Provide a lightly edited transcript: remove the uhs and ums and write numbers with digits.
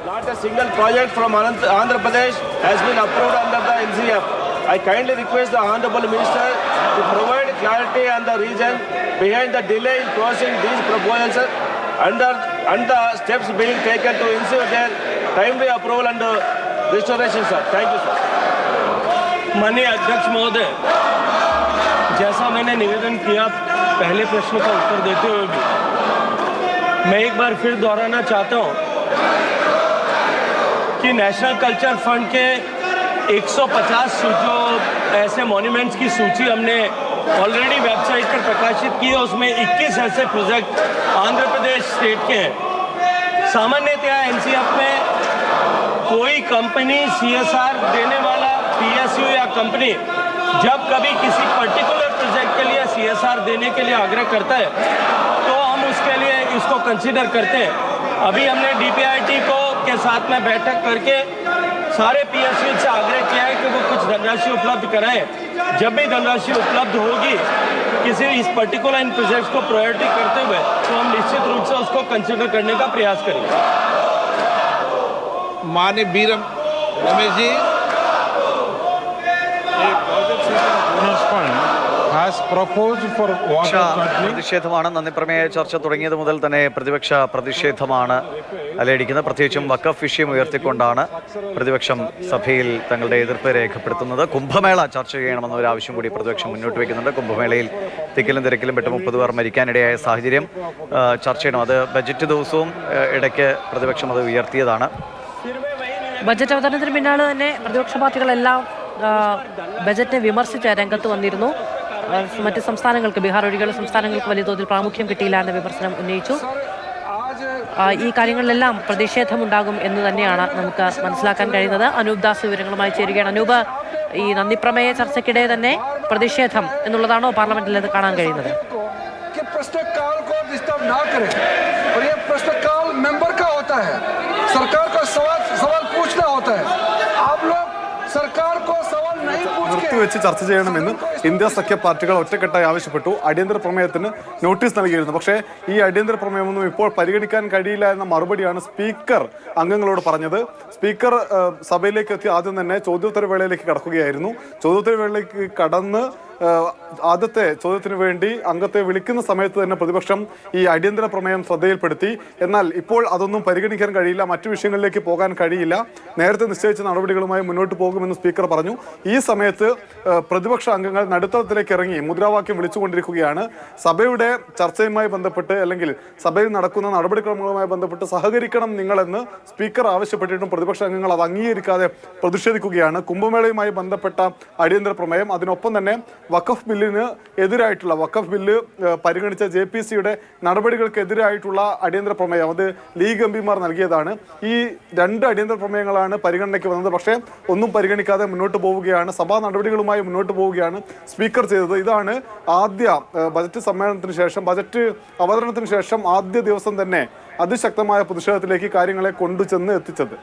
Not a single project from Andhra Pradesh has been approved under the NCF. I kindly request the Honorable Minister to provide clarity on the reason behind the delay in closing these proposals and the steps being taken to ensure their timely approval and restoration, sir. Thank you, sir. माननीय अध्यक्ष महोदय, जैसा मैंने निवेदन किया पहले प्रश्न का उत्तर देते हुए भी, मैं एक बार फिर दोहराना चाहता हूं कि नेशनल कल्चर फंड के 150 जो ऐसे मॉन्यूमेंट्स की सूची हमने ऑलरेडी वेबसाइट पर प्रकाशित की है, उसमें 21 ऐसे प्रोजेक्ट आंध्र प्रदेश स्टेट के हैं। सामान्यतया एनसीएफ में कोई कंपनी सीएसआर देने वाला पीएसयू या कंपनी जब कभी किसी पर्टिकुलर प्रोजेक्ट के लिए सीएसआर देने के लिए आग्रह करता है तो हम उसके लिए इसको कंसीडर करते हैं। अभी हमने डीपीआईटी को के साथ में बैठक करके सारे पीएसयू से आग्रह किया है कि वो कुछ धनराशि उपलब्ध कराएं। जब भी धनराशि उपलब्ध होगी किसी इस पर्टिकुलर इन प्रोजेक्ट्स को प्रायोरिटी करते हुए तो हम निश्चित रूप से उसको कंसीडर करने का प्रयास करेंगे। माननीय बीरम रमेश जी, പ്രതിഷേധമാണ്. നന്ദിപ്രമേയ ചർച്ച തുടങ്ങിയത് മുതൽ തന്നെ പ്രതിപക്ഷ പ്രതിഷേധമാണ് അലയടിക്കുന്നത്. പ്രത്യേകിച്ചും വഖഫ് വിഷയം ഉയർത്തിക്കൊണ്ടാണ് പ്രതിപക്ഷം സഭയിൽ തങ്ങളുടെ എതിർപ്പ് രേഖപ്പെടുത്തുന്നത്. കുംഭമേള ചർച്ച ചെയ്യണമെന്ന ഒരു ആവശ്യം കൂടി പ്രതിപക്ഷം മുന്നോട്ട് വയ്ക്കുന്നുണ്ട്. കുംഭമേളയിൽ തിക്കിലും തിരക്കിലും പെട്ട് 30 പേർ മരിക്കാനിടയായ സാഹചര്യം ചർച്ച ചെയ്യണം. അത് ബജറ്റ് ദിവസവും ഇടയ്ക്ക് പ്രതിപക്ഷം അത് ഉയർത്തിയതാണ്. ബജറ്റ് അവതരണത്തിന് പിന്നാലെ തന്നെ പ്രതിപക്ഷ പാർട്ടികളെല്ലാം ബജറ്റിനെ വിമർശിച്ച് രംഗത്ത് വന്നിരുന്നു. മറ്റ് സംസ്ഥാനങ്ങൾക്ക്, ബീഹാർ ഒഴികെയുള്ള സംസ്ഥാനങ്ങൾക്ക് വലിയ തോതിൽ പ്രാമുഖ്യം കിട്ടിയില്ല എന്ന വിമർശനം ഉന്നയിച്ചു. ഈ കാര്യങ്ങളിലെല്ലാം പ്രതിഷേധമുണ്ടാകും എന്ന് തന്നെയാണ് നമുക്ക് മനസ്സിലാക്കാൻ കഴിയുന്നത്. അനൂപ് ദാസ് വിവരങ്ങളുമായി ചേരുകയാണ്. അനൂപ്, ഈ നന്ദിപ്രമേയ ചർച്ചയ്ക്കിടെ തന്നെ പ്രതിഷേധം എന്നുള്ളതാണോ പാർലമെന്റിൽ ഇത് കാണാൻ കഴിയുന്നത്? നിർത്തിവെച്ച് ചർച്ച ചെയ്യണമെന്ന് ഇന്ത്യ സഖ്യ പാർട്ടികൾ ഒറ്റക്കെട്ടായി ആവശ്യപ്പെട്ടു. അടിയന്തര പ്രമേയത്തിന് നോട്ടീസ് നൽകിയിരുന്നു. പക്ഷേ ഈ അടിയന്തര പ്രമേയമൊന്നും ഇപ്പോൾ പരിഗണിക്കാൻ കഴിയില്ല എന്ന മറുപടിയാണ് സ്പീക്കർ അംഗങ്ങളോട് പറഞ്ഞത്. സ്പീക്കർ സഭയിലേക്ക് എത്തി ആദ്യം തന്നെ ചോദ്യോത്തരവേളയിലേക്ക് കടക്കുകയായിരുന്നു. ചോദ്യോത്തരവേളയിലേക്ക് കടന്ന് ആദ്യത്തെ ചോദ്യത്തിന് വേണ്ടി അംഗത്തെ വിളിക്കുന്ന സമയത്ത് തന്നെ പ്രതിപക്ഷം ഈ അടിയന്തര പ്രമേയം ശ്രദ്ധയിൽപ്പെടുത്തി. എന്നാൽ ഇപ്പോൾ അതൊന്നും പരിഗണിക്കാൻ കഴിയില്ല, മറ്റു വിഷയങ്ങളിലേക്ക് പോകാൻ കഴിയില്ല, നേരത്തെ നിശ്ചയിച്ച നടപടികളുമായി മുന്നോട്ട് പോകുമെന്ന് സ്പീക്കർ പറഞ്ഞു. ഈ സമയത്ത് പ്രതിപക്ഷ അംഗങ്ങൾ നടുത്തളത്തിലേക്ക് ഇറങ്ങി മുദ്രാവാക്യം വിളിച്ചുകൊണ്ടിരിക്കുകയാണ്. സഭയുടെ ചർച്ചയുമായി ബന്ധപ്പെട്ട് അല്ലെങ്കിൽ സഭയിൽ നടക്കുന്ന നടപടിക്രമങ്ങളുമായി ബന്ധപ്പെട്ട് സഹകരിക്കണം നിങ്ങളെന്ന് സ്പീക്കർ ആവശ്യപ്പെട്ടിട്ടും പ്രതിപക്ഷ അംഗങ്ങൾ അത് അംഗീകരിക്കാതെ പ്രതിഷേധിക്കുകയാണ്. കുംഭമേളയുമായി ബന്ധപ്പെട്ട അടിയന്തര പ്രമേയം, അതിനൊപ്പം തന്നെ വഖഫ് ബില്ലിന് എതിരായിട്ടുള്ള വഖഫ് ബില്ല് പരിഗണിച്ച JPCയുടെ നടപടികൾക്കെതിരായിട്ടുള്ള അടിയന്തര പ്രമേയം, അത് ലീഗ് എംപിമാർ നൽകിയതാണ്. ഈ 2 അടിയന്തര പ്രമേയങ്ങളാണ് പരിഗണനയ്ക്ക് വന്നത്. പക്ഷേ ഒന്നും പരിഗണിക്കാതെ മുന്നോട്ട് പോവുകയാണ്, സഭാ നടപടികളുമായി മുന്നോട്ട് പോവുകയാണ് സ്പീക്കർ ചെയ്തത്. ഇതാണ് ആദ്യ ബജറ്റ് സമ്മേളനത്തിന് ശേഷം, ബജറ്റ് അവതരണത്തിന് ശേഷം ആദ്യ ദിവസം തന്നെ അതിശക്തമായ പ്രതിഷേധത്തിലേക്ക് കാര്യങ്ങളെ കൊണ്ടുചെന്ന് എത്തിച്ചത്.